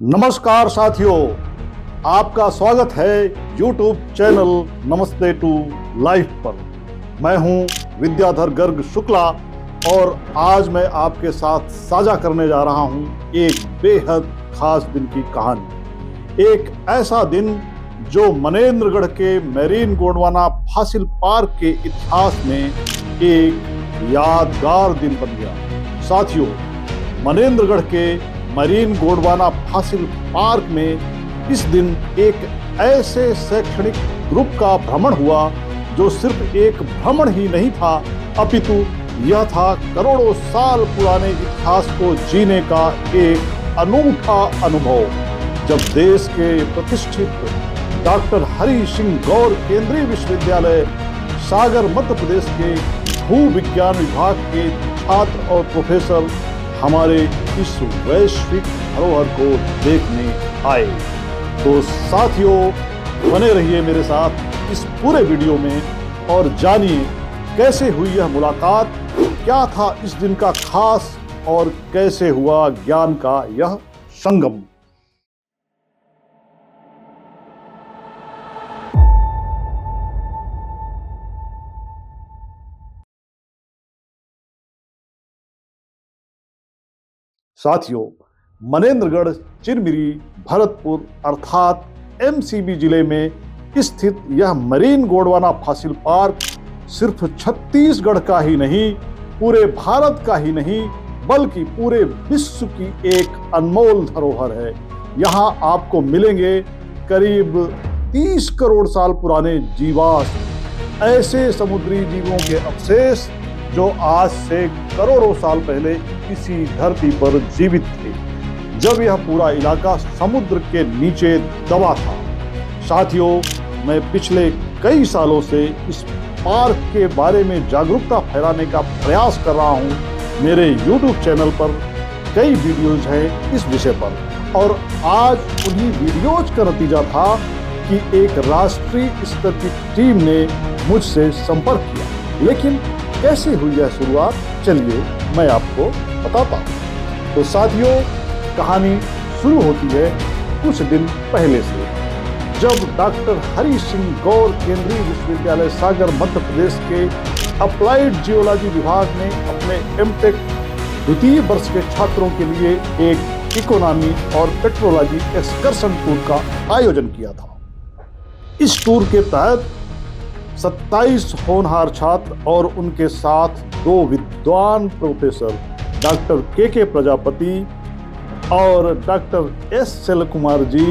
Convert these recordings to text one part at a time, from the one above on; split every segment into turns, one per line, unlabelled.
नमस्कार साथियों, आपका स्वागत है YouTube चैनल नमस्ते टू लाइफ पर। मैं हूं विद्याधर गर्ग शुक्ला और आज मैं आपके साथ साझा करने जा रहा हूं एक बेहद खास दिन की कहानी। एक ऐसा दिन जो मनेंद्रगढ़ के मेरीन गोंडवाना फॉसिल पार्क के इतिहास में एक यादगार दिन बन गया। साथियों, मनेंद्रगढ़ के मरीन गोंडवाना फॉसिल पार्क में इस दिन एक ऐसे शैक्षणिक ग्रुप का भ्रमण हुआ जो सिर्फ एक भ्रमण ही नहीं था, अपितु यह था करोड़ों साल पुराने इतिहास को जीने का एक अनूठा अनुभव। जब देश के प्रतिष्ठित डॉक्टर हरि सिंह गौर केंद्रीय विश्वविद्यालय सागर मध्य प्रदेश के भू विज्ञान विभाग के छात्र और प्रोफेसर हमारे इस वैश्विक धरोहर को देखने आए, तो साथियों बने रहिए मेरे साथ इस पूरे वीडियो में और जानिए कैसे हुई यह मुलाकात, क्या था इस दिन का खास और कैसे हुआ ज्ञान का यह संगम। साथियों, मनेंद्रगढ़ चिरमिरी भरतपुर अर्थात एमसीबी जिले में स्थित यह मरीन गोंडवाना फॉसिल पार्क सिर्फ छत्तीसगढ़ का ही नहीं, पूरे भारत का ही नहीं बल्कि पूरे विश्व की एक अनमोल धरोहर है। यहाँ आपको मिलेंगे करीब 30 करोड़ साल पुराने जीवाश्म, ऐसे समुद्री जीवों के अवशेष जो आज से करोड़ों साल पहले इसी धरती पर जीवित थे, जब यह पूरा इलाका समुद्र के नीचे दबा था। साथियों, मैं पिछले कई सालों से इस पार्क के बारे में जागरूकता फैलाने का प्रयास कर रहा हूं। मेरे YouTube चैनल पर कई वीडियोज हैं इस विषय पर और आज उन्हीं वीडियोज का नतीजा था कि एक राष्ट्रीय स्तर की टीम ने मुझसे संपर्क किया। लेकिन कैसे हुई यह शुरुआत, चलिए मैं आपको बताता हूँ। तो साथियों, कहानी शुरू होती है कुछ दिन पहले से, जब डॉक्टर हरि सिंह गौर केंद्रीय विश्वविद्यालय सागर मध्य प्रदेश के अप्लाइड जियोलॉजी विभाग ने अपने एमटेक द्वितीय वर्ष के छात्रों के लिए एक इकोनॉमी और पेट्रोलॉजी एक्सकर्शन टूर का आयोजन किया था। इस टूर के तहत 27 होनहार छात्र और उनके साथ 2 विद्वान प्रोफेसर डॉक्टर के प्रजापति और doctor S cell Kumar ji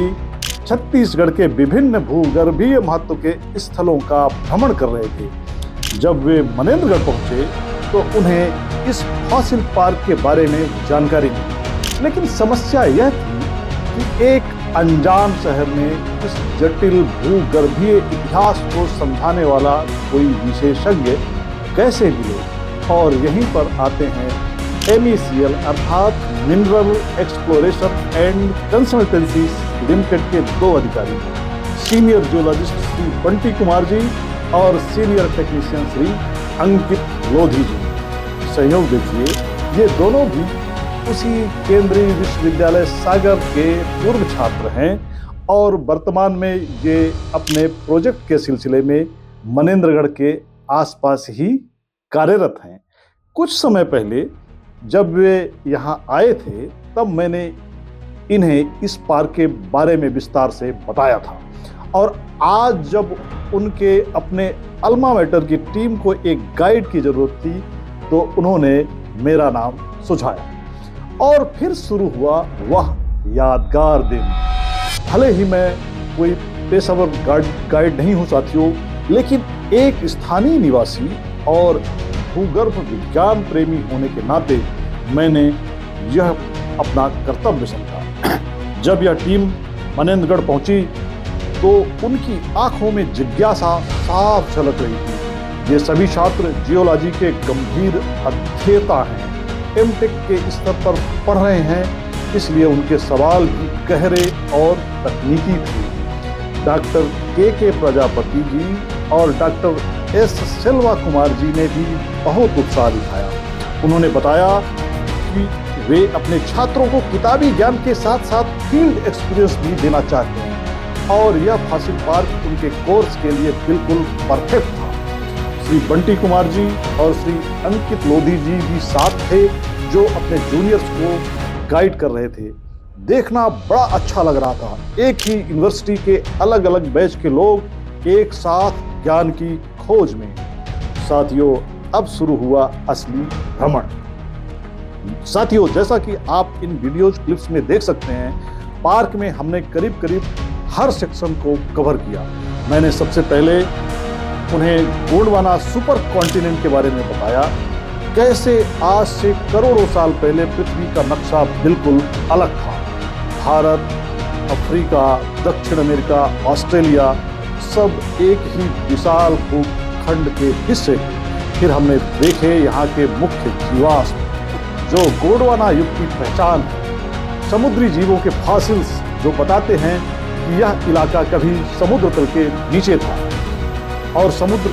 Chhattisgarh के विभिन्न भूगर्भीय महत्व के स्थलों का भ्रमण कर रहे थे। जब वे मनेंद्रगढ़ पहुंचे तो उन्हें इस फॉसिल पार्क के बारे में जानकारी मिली, लेकिन समस्या यह थी कि एक अनजान शहर में इस जटिल भूगर्भीय इतिहास को समझाने वाला कोई विशेषज्ञ कैसे मिले। और यहीं पर आते हैं MECL अर्थात mineral exploration and consultancy limited के 2 अधिकारी, सीनियर जियोलॉजिस्ट श्री बंटी कुमार जी और सीनियर टेक्नीशियन श्री अंकित लोधी जी। सहयोग देखिए, ये दोनों भी उसी केंद्रीय विश्वविद्यालय सागर के पूर्व छात्र हैं और वर्तमान में ये अपने प्रोजेक्ट के सिलसिले में मनेंद्रगढ़ के आसपास ही कार्यरत हैं। कुछ समय पहले जब वे यहाँ आए थे तब मैंने इन्हें इस पार्क के बारे में विस्तार से बताया था और आज जब उनके अपने अल्मा मैटर की टीम को एक गाइड की जरूरत थी तो उन्होंने मेरा नाम सुझाया और फिर शुरू हुआ वह यादगार दिन। भले ही मैं कोई पेशेवर गाइड नहीं हूं साथियों, लेकिन एक स्थानीय निवासी और भूगर्भ विज्ञान प्रेमी होने के नाते मैंने यह अपना कर्तव्य समझा। जब यह टीम मनेंद्रगढ़ पहुंची तो उनकी आंखों में जिज्ञासा साफ झलक रही थी। ये सभी छात्र जियोलॉजी के गंभीर अध्येता हैं, एमटेक के स्तर पर पढ़ रहे हैं, इसलिए उनके सवाल भी गहरे और तकनीकी थे। डॉक्टर के प्रजापति जी और डॉक्टर एस सेल्वा कुमार जी ने भी बहुत उत्साह दिखाया। उन्होंने बताया कि वे अपने छात्रों को किताबी ज्ञान के साथ साथ फील्ड एक्सपीरियंस भी देना चाहते हैं और यह फासिल पार्क उनके कोर्स के लिए बिल्कुल परफेक्ट था। श्री बंटी कुमार जी और श्री अंकित लोधी जी भी साथ थे जो अपने जूनियर्स को गाइड कर रहे थे। देखना बड़ा अच्छा लग रहा था, एक ही यूनिवर्सिटी के अलग अलग बैच के लोग एक साथ ज्ञान की खोज में। साथियों, अब शुरू हुआ असली भ्रमण। साथियों, जैसा कि आप इन वीडियोज क्लिप्स में देख सकते हैं, पार्क में हमने करीब करीब हर सेक्शन को कवर किया। मैंने सबसे पहले उन्हें गोंडवाना सुपर कॉन्टिनेंट के बारे में बताया, कैसे आज से करोड़ों साल पहले पृथ्वी का नक्शा बिल्कुल अलग था। भारत, अफ्रीका, दक्षिण अमेरिका, ऑस्ट्रेलिया सब एक ही विशाल भूखंड के हिस्से थे। फिर हमने देखे यहाँ के मुख्य जीवाश्म जो गोंडवाना युग की पहचान है, समुद्री जीवों के फॉसिल्स जो बताते हैं कि यह इलाका कभी समुद्र तल के नीचे था और समुद्र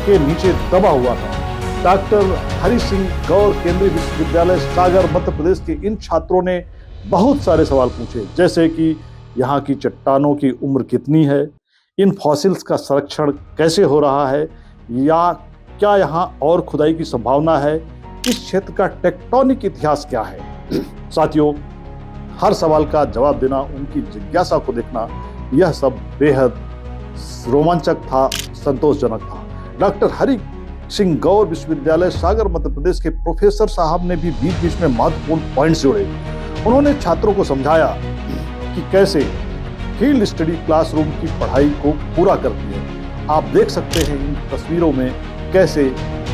के नीचे दबा हुआ था। डॉक्टर हरि सिंह गौर केंद्रीय विश्वविद्यालय सागर मध्य प्रदेश के इन छात्रों ने बहुत सारे सवाल पूछे, जैसे कि यहाँ की चट्टानों की उम्र कितनी है, इन फॉसिल्स का संरक्षण कैसे हो रहा है, या क्या यहाँ और खुदाई की संभावना है, इस क्षेत्र का टेक्टोनिक इतिहास क्या है। साथियों, हर सवाल का जवाब देना, उनकी जिज्ञासा को देखना, यह सब बेहद रोमांचक था, संतोषजनक था। डॉक्टर हरि सिंह गौर विश्वविद्यालय सागर मध्य प्रदेश के प्रोफेसर साहब ने भी बीच बीच में महत्वपूर्ण पॉइंट्स जोड़े। उन्होंने छात्रों को समझाया कि कैसे फील्ड स्टडी क्लासरूम की पढ़ाई को पूरा करती है। आप देख सकते हैं इन तस्वीरों में कैसे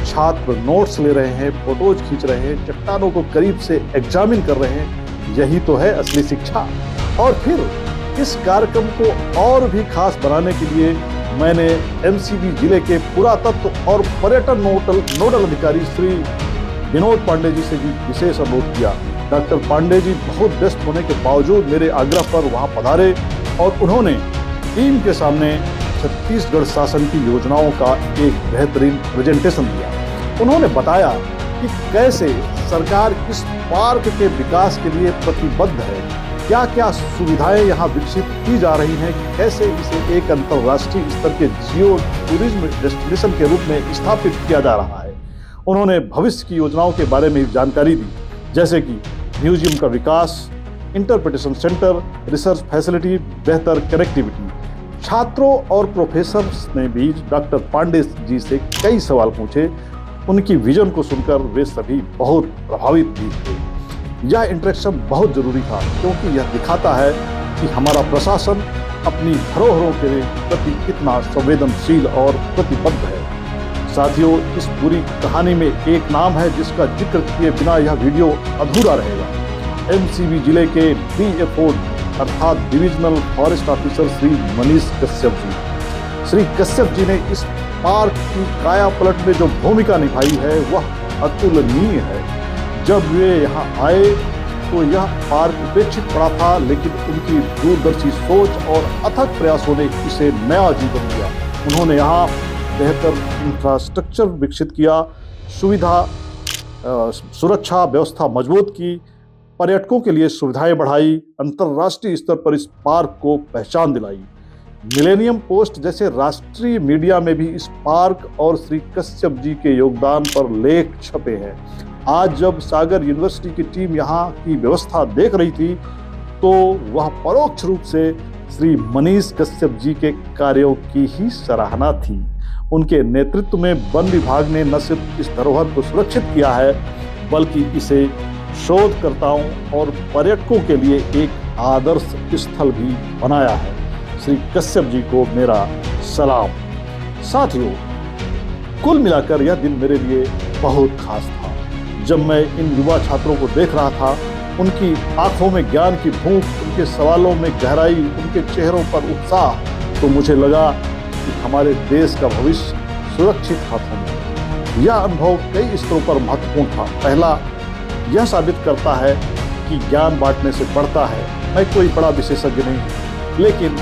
छात्र नोट्स ले रहे हैं, फोटोज खींच रहे हैं, चट्टानों को करीब से एग्जामिन कर रहे हैं। यही तो है असली शिक्षा। और फिर इस कार्यक्रम को और भी खास बनाने के लिए मैंने एमसीबी जिले के पुरातत्व और पर्यटन नोडल अधिकारी श्री विनोद पांडे जी से भी विशेष अनुरोध किया। डॉक्टर पांडे जी बहुत व्यस्त होने के बावजूद मेरे आग्रह पर वहां पधारे और उन्होंने टीम के सामने छत्तीसगढ़ शासन की योजनाओं का एक बेहतरीन प्रेजेंटेशन दिया। उन्होंने बताया कि कैसे सरकार इस पार्क के विकास के लिए प्रतिबद्ध है, क्या क्या सुविधाएं यहाँ विकसित की जा रही हैं, कैसे इसे एक अंतर्राष्ट्रीय स्तर के जियो टूरिज्म डेस्टिनेशन के रूप में स्थापित किया जा रहा है। उन्होंने भविष्य की योजनाओं के बारे में जानकारी दी, जैसे कि म्यूजियम का विकास, इंटरप्रिटेशन सेंटर, रिसर्च फैसिलिटी, बेहतर कनेक्टिविटी। छात्रों और प्रोफेसर्स ने भी डॉक्टर पांडे जी से कई सवाल पूछे। उनकी विजन को सुनकर वे सभी बहुत प्रभावित भी थे। यह इंटरेक्शन बहुत जरूरी था क्योंकि यह दिखाता है कि हमारा प्रशासन अपनी धरोहरों के प्रति कितना संवेदनशील और प्रतिबद्ध है। साथियों, इस पूरी कहानी में एक नाम है जिसका जिक्र किए बिना यह वीडियो अधूरा रहेगा। एमसीबी जिले के डीएफओ अर्थात divisional forest officer Shri Manish Kashyap ji. Shri Kashyap ji ने इस पार्क की काया पलट में जो भूमिका निभाई है वह अतुलनीय है। जब वे यहाँ आए तो यह पार्क उपेक्षित पड़ा था, लेकिन उनकी दूरदर्शी सोच और अथक प्रयासों ने इसे नया जीवन दिया। उन्होंने यहाँ बेहतर इंफ्रास्ट्रक्चर विकसित किया, सुरक्षा व्यवस्था मजबूत की, पर्यटकों के लिए सुविधाएं बढ़ाई, अंतर्राष्ट्रीय स्तर पर इस पार्क को पहचान दिलाई। मिलेनियम पोस्ट जैसे राष्ट्रीय मीडिया में भी इस पार्क और श्री कश्यप जी के योगदान पर लेख छपे हैं। आज जब सागर यूनिवर्सिटी की टीम यहाँ की व्यवस्था देख रही थी तो वह परोक्ष रूप से श्री मनीष कश्यप जी के कार्यों की ही सराहना थी। उनके नेतृत्व में वन विभाग ने न सिर्फ इस धरोहर को सुरक्षित किया है बल्कि इसे शोधकर्ताओं और पर्यटकों के लिए एक आदर्श स्थल भी बनाया है। श्री कश्यप जी को मेरा सलाम। साथियों, कुल मिलाकर यह दिन मेरे लिए बहुत खास था। जब मैं इन युवा छात्रों को देख रहा था, उनकी आंखों में ज्ञान की भूख, उनके सवालों में गहराई, उनके चेहरों पर उत्साह, तो मुझे लगा कि हमारे देश का भविष्य सुरक्षित हाथों में। यह अनुभव कई स्तरों पर महत्वपूर्ण था। पहला, यह साबित करता है कि ज्ञान बांटने से बढ़ता है। मैं कोई बड़ा विशेषज्ञ नहीं, लेकिन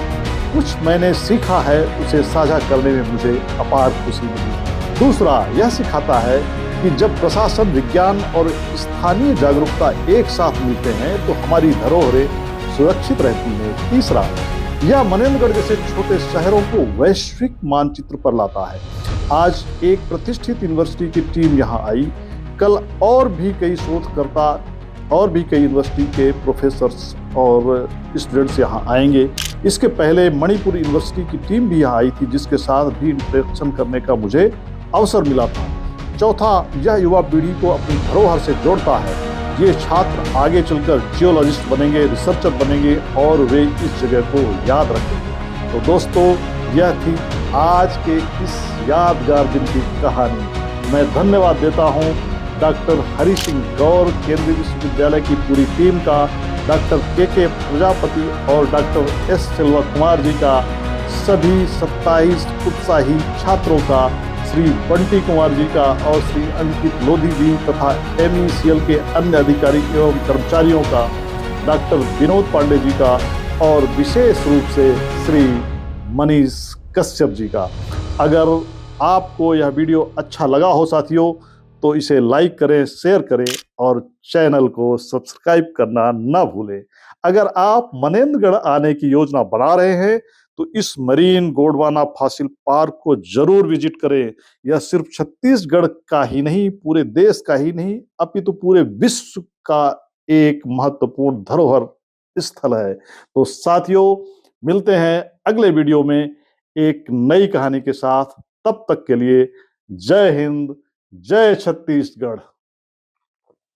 कुछ मैंने सीखा है, उसे साझा करने में मुझे अपार खुशी मिली। दूसरा, यह सिखाता है कि जब प्रशासन, विज्ञान और स्थानीय जागरूकता एक साथ मिलते हैं तो हमारी धरोहरें सुरक्षित रहती हैं। तीसरा, यह मनेंद्रगढ़ जैसे छोटे शहरों को वैश्विक मानचित्र पर लाता है। आज एक प्रतिष्ठित यूनिवर्सिटी की टीम यहाँ आई, कल और भी कई शोधकर्ता और भी कई यूनिवर्सिटी के प्रोफेसर्स और स्टूडेंट्स यहाँ आएंगे। इसके पहले मणिपुर यूनिवर्सिटी की टीम भी यहाँ आई थी, जिसके साथ भी इंटरेक्शन करने का मुझे अवसर मिला था। चौथा, यह युवा पीढ़ी को अपनी धरोहर से जोड़ता है। ये छात्र आगे चलकर जियोलॉजिस्ट बनेंगे, रिसर्चर बनेंगे और वे इस जगह को याद रखेंगे। तो दोस्तों, यह थी आज के इस यादगार दिन की कहानी। मैं धन्यवाद देता हूँ डॉक्टर हरि सिंह गौर, केंद्रीय विश्वविद्यालय की पूरी टीम का, डॉक्टर के प्रजापति और डॉक्टर एस सेल्वा कुमार जी का, सभी 27 उत्साही छात्रों का, श्री बंटी कुमार जी का और श्री अंकित लोधी जी तथा MECL के अन्य अधिकारी एवं कर्मचारियों का, डॉक्टर विनोद पांडे जी का और विशेष रूप से श्री मनीष कश्यप जी का। अगर आपको यह वीडियो अच्छा लगा हो साथियों, तो इसे लाइक करें, शेयर करें और चैनल को सब्सक्राइब करना ना भूलें। अगर आप मनेंद्रगढ़ आने की योजना बना रहे हैं तो इस मरीन गोंडवाना फॉसिल पार्क को जरूर विजिट करें। यह सिर्फ छत्तीसगढ़ का ही नहीं, पूरे देश का ही नहीं, अपितु पूरे विश्व का एक महत्वपूर्ण धरोहर स्थल है। तो साथियों, मिलते हैं अगले वीडियो में एक नई कहानी के साथ। तब तक के लिए जय हिंद, जय छत्तीसगढ़।